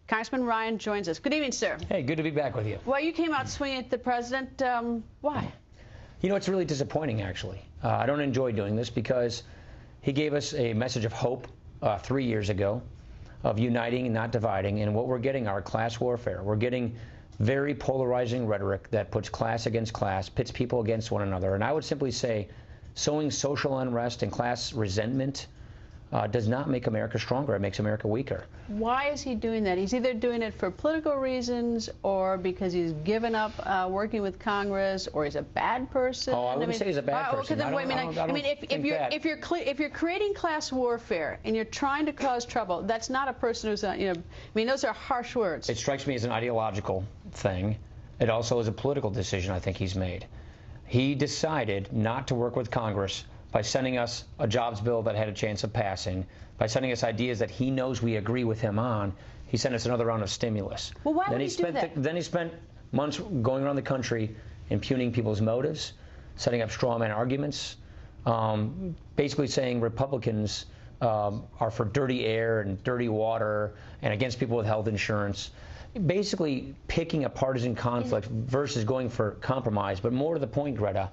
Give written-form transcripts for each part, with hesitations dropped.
Congressman Ryan joins us. Good evening, sir. Hey, good to be back with you. Well, you came out swinging at the president. Why? You know, it's really disappointing, actually. I don't enjoy doing this because he gave us a message of hope 3 years ago, of uniting and not dividing, and what we're getting are class warfare. We're getting very polarizing rhetoric that puts class against class, pits people against one another. And I would simply say sowing social unrest and class resentment does not make America stronger. It makes America weaker. Why is he doing that? He's either doing it for political reasons or because he's given up working with Congress, or he's a bad person. Oh, I wouldn't say he's a bad person. If you're creating class warfare and you're trying to cause trouble, that's not a person who's, I mean, those are harsh words. It strikes me as an ideological thing. It also is a political decision I think he's made. He decided not to work with Congress by sending us a jobs bill that had a chance of passing, by sending us ideas that he knows we agree with him on. He sent us another round of stimulus. Well, why would he do that? Then he spent months going around the country impugning people's motives, setting up straw man arguments, basically saying Republicans are for dirty air and dirty water and against people with health insurance. Basically picking a partisan conflict versus going for compromise. But more to the point, Greta,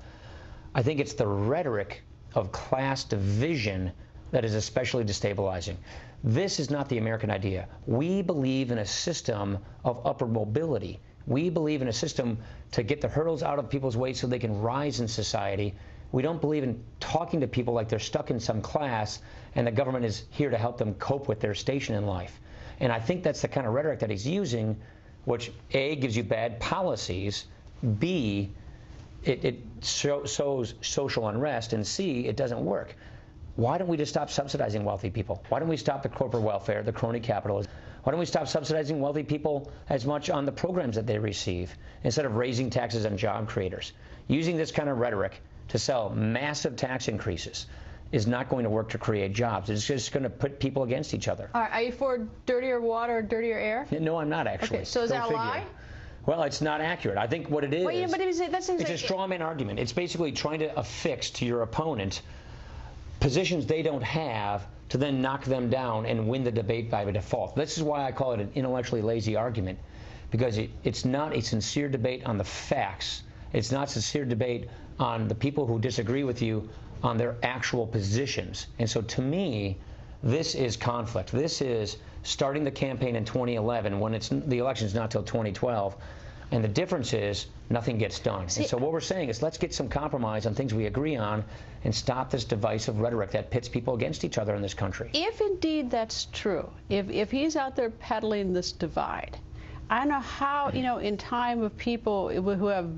I think it's the rhetoric of class division that is especially destabilizing. This is not the American idea. We believe in a system of upward mobility. We believe in a system to get the hurdles out of people's way so they can rise in society. We don't believe in talking to people like they're stuck in some class and the government is here to help them cope with their station in life. And I think that's the kind of rhetoric that he's using, which A, gives you bad policies, B, it sows social unrest, and C, it doesn't work. Why don't we just stop subsidizing wealthy people? Why don't we stop the corporate welfare, the crony capitalism? Why don't we stop subsidizing wealthy people as much on the programs that they receive instead of raising taxes on job creators? Using this kind of rhetoric to sell massive tax increases is not going to work to create jobs. It's just going to put people against each other. Are you for dirtier water, dirtier air? No, I'm not, actually. Okay, so is that a lie? Well, it's not accurate. I think what it is, well, yeah, but it's a straw man argument. It's basically trying to affix to your opponent positions they don't have to then knock them down and win the debate by default. This is why I call it an intellectually lazy argument, because it's not a sincere debate on the facts. It's not a sincere debate on the people who disagree with you on their actual positions. And so to me, this is conflict. This is starting the campaign in 2011 when the election's not till 2012. And the difference is nothing gets done. And so what we're saying is let's get some compromise on things we agree on and stop this divisive rhetoric that pits people against each other in this country. If indeed that's true, if he's out there peddling this divide, I don't know how, in time of people who have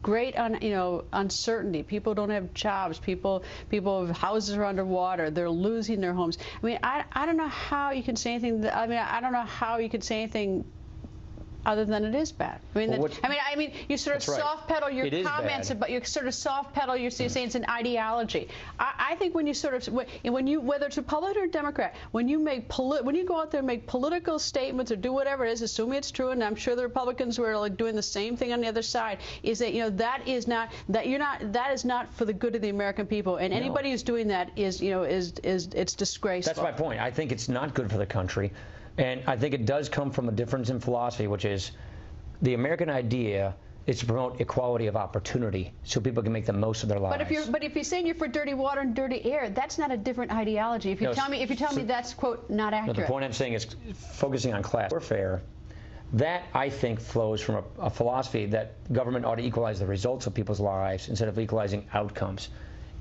great, uncertainty, people don't have jobs, people's houses are underwater, they're losing their homes. I mean, I don't know how you can say anything. I don't know how you can say anything other than it is bad. I mean, you sort of soft pedal your comments, but you sort of soft pedal. You're saying it's an ideology. I think when you sort of whether it's Republican or Democrat, when you go out there and make political statements or do whatever it is, assuming it's true, and I'm sure the Republicans who are like doing the same thing on the other side, is that that is not for the good of the American people, and anybody who's doing that is it's disgraceful. That's my point. I think it's not good for the country. And I think it does come from a difference in philosophy, which is the American idea is to promote equality of opportunity so people can make the most of their lives. But if you're saying you're for dirty water and dirty air, that's not a different ideology. If you tell me that's, quote, not accurate. No, the point I'm saying is focusing on class warfare. That, I think, flows from a philosophy that government ought to equalize the results of people's lives instead of equalizing outcomes.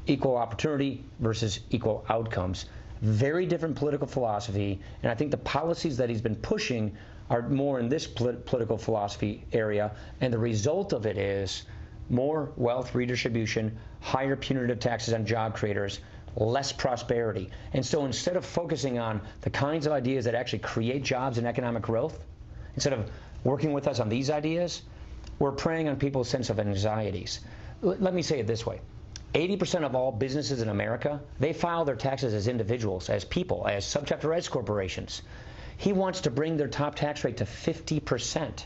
Equal opportunity versus equal outcomes. Very different political philosophy, and I think the policies that he's been pushing are more in this political philosophy area, and the result of it is more wealth redistribution, higher punitive taxes on job creators, less prosperity. And so instead of focusing on the kinds of ideas that actually create jobs and economic growth, instead of working with us on these ideas, we're preying on people's sense of anxieties. Let me say it this way. 80% of all businesses in America, they file their taxes as individuals, as people, as subchapter S corporations. He wants to bring their top tax rate to 50%.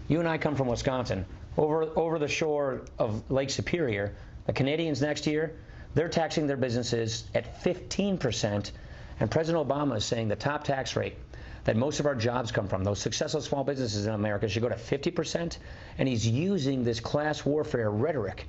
You and I come from Wisconsin. Over the shore of Lake Superior, the Canadians next year, they're taxing their businesses at 15%, and President Obama is saying the top tax rate that most of our jobs come from, those successful small businesses in America, should go to 50%, and he's using this class warfare rhetoric,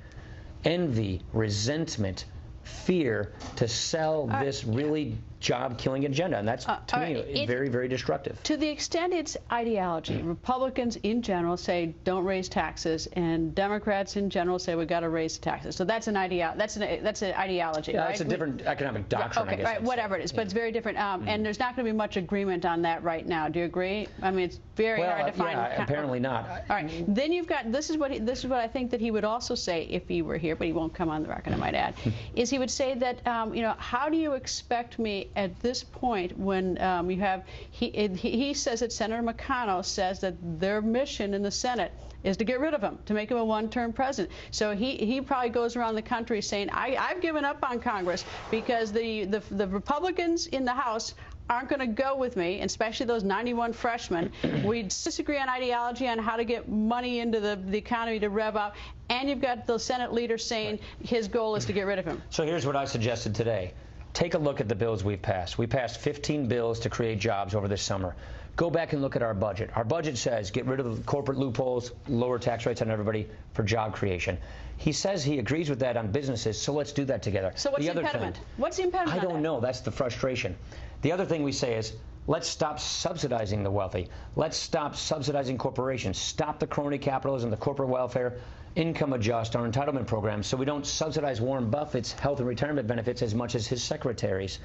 envy, resentment, fear to sell this really job-killing agenda, and that's, to me, very, very destructive. To the extent it's ideology, Republicans in general say don't raise taxes, and Democrats in general say we've got to raise taxes. So that's an ideology. That's an ideology. Yeah, right? it's a different economic doctrine. Okay, I guess right, whatever it is, but it's very different. And there's not going to be much agreement on that right now. Do you agree? I mean, it's very hard to find. Yeah, apparently not. All right. Then you've got this is what I think that he would also say if he were here, but he won't come on the record, I might add, is he would say that you know, how do you expect me at this point when you have he says that Senator McConnell says that their mission in the Senate is to get rid of him, to make him a one-term president. So he probably goes around the country saying, I've given up on Congress because the Republicans in the House aren't going to go with me, especially those 91 freshmen. We disagree on ideology, on how to get money into the economy to rev up, and you've got the Senate leader saying his goal is to get rid of him. So here's what I suggested today. Take a look at the bills we've passed. We passed 15 bills to create jobs over this summer. Go back and look at our budget. Our budget says get rid of the corporate loopholes, lower tax rates on everybody for job creation. He says he agrees with that on businesses, so let's do that together. So what's the impediment? What's the impediment? I don't know. That's the frustration. The other thing we say is let's stop subsidizing the wealthy. Let's stop subsidizing corporations. Stop the crony capitalism, the corporate welfare, income adjust, our entitlement programs, so we don't subsidize Warren Buffett's health and retirement benefits as much as his secretaries.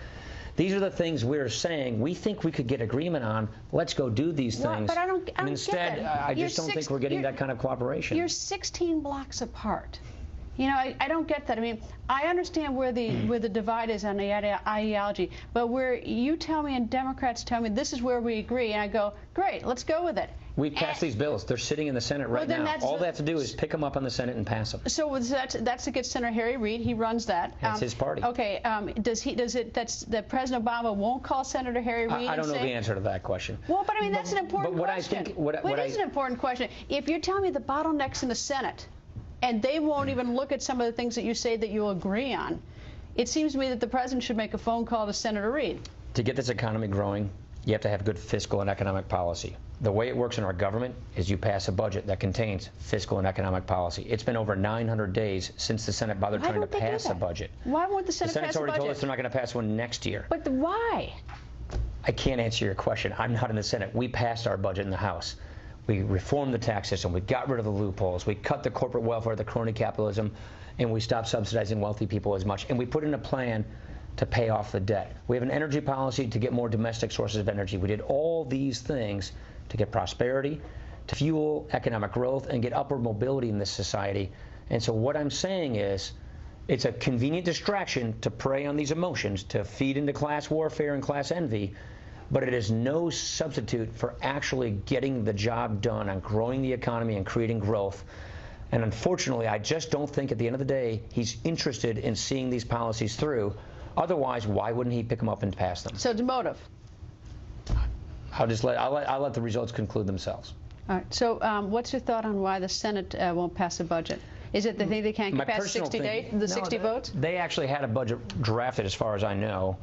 These are the things we're saying we think we could get agreement on. Let's go do these things. But I don't and instead, get that. I just don't think we're getting that kind of cooperation. You're 16 blocks apart. You know, I don't get that. I mean, I understand where the divide is on the ideology, but where you tell me and Democrats tell me this is where we agree, and I go, great, let's go with it. We've passed these bills. They're sitting in the Senate right now. All they have to do is pick them up on the Senate and pass them. So that's against Senator Harry Reid. He runs that. That's his party. Okay. That President Obama won't call Senator Harry Reid? I don't know the answer to that question. Well, but I mean that's an important question. It is an important question. If you're telling me the bottlenecks in the Senate, and they won't even look at some of the things that you say that you'll agree on, it seems to me that the president should make a phone call to Senator Reid. To get this economy growing, you have to have good fiscal and economic policy. The way it works in our government is you pass a budget that contains fiscal and economic policy. It's been over 900 days since the Senate bothered trying to pass a budget. Why won't the Senate pass a budget? The Senate's already told us they're not going to pass one next year. But why? I can't answer your question. I'm not in the Senate. We passed our budget in the House. We reformed the tax system. We got rid of the loopholes. We cut the corporate welfare, the crony capitalism, and we stopped subsidizing wealthy people as much. And we put in a plan to pay off the debt. We have an energy policy to get more domestic sources of energy. We did all these things to get prosperity, to fuel economic growth, and get upward mobility in this society. And so what I'm saying is, it's a convenient distraction to prey on these emotions, to feed into class warfare and class envy, but it is no substitute for actually getting the job done on growing the economy and creating growth. And unfortunately, I just don't think at the end of the day he's interested in seeing these policies through. Otherwise, why wouldn't he pick them up and pass them? So it's motive. I'll let the results conclude themselves. All right. So what's your thought on why the Senate won't pass a budget? Is it they think they can't get past 60 votes? They actually had a budget drafted, as far as I know,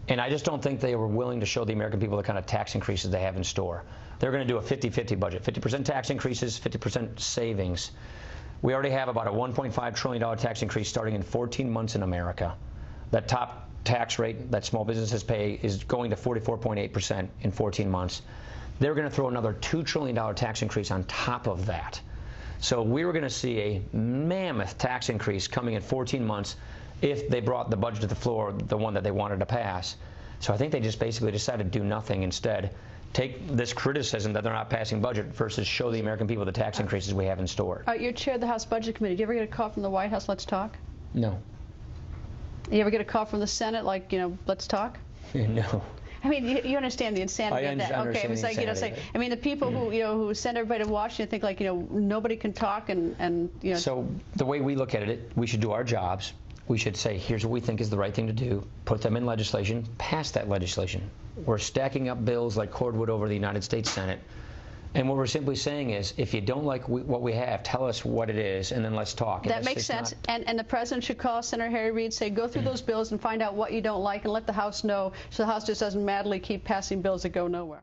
and I just don't think they were willing to show the American people the kind of tax increases they have in store. They're going to do a 50-50 budget, 50% tax increases, 50% savings. We already have about a $1.5 trillion tax increase starting in 14 months in America. That top tax rate that small businesses pay is going to 44.8% in 14 months. They're going to throw another $2 trillion tax increase on top of that. So we were going to see a mammoth tax increase coming in 14 months if they brought the budget to the floor, the one that they wanted to pass. So I think they just basically decided to do nothing instead. Take this criticism that they're not passing budget versus show the American people the tax increases we have in store. You're chair of the House Budget Committee. Do you ever get a call from the White House, let's talk? No. You ever get a call from the Senate, like, you know, let's talk? No. I mean, you understand the insanity of that. Okay, it was like, you know, say, I mean, the people who, you know, who send everybody to Washington think like, you know, nobody can talk and you know. So the way we look at it, we should do our jobs. We should say, here's what we think is the right thing to do, put them in legislation, pass that legislation. We're stacking up bills like cordwood over the United States Senate. And what we're simply saying is, if you don't like what we have, tell us what it is, and then let's talk. That makes sense. And the president should call Senator Harry Reid, say, go through those bills and find out what you don't like, and let the House know, so the House just doesn't madly keep passing bills that go nowhere.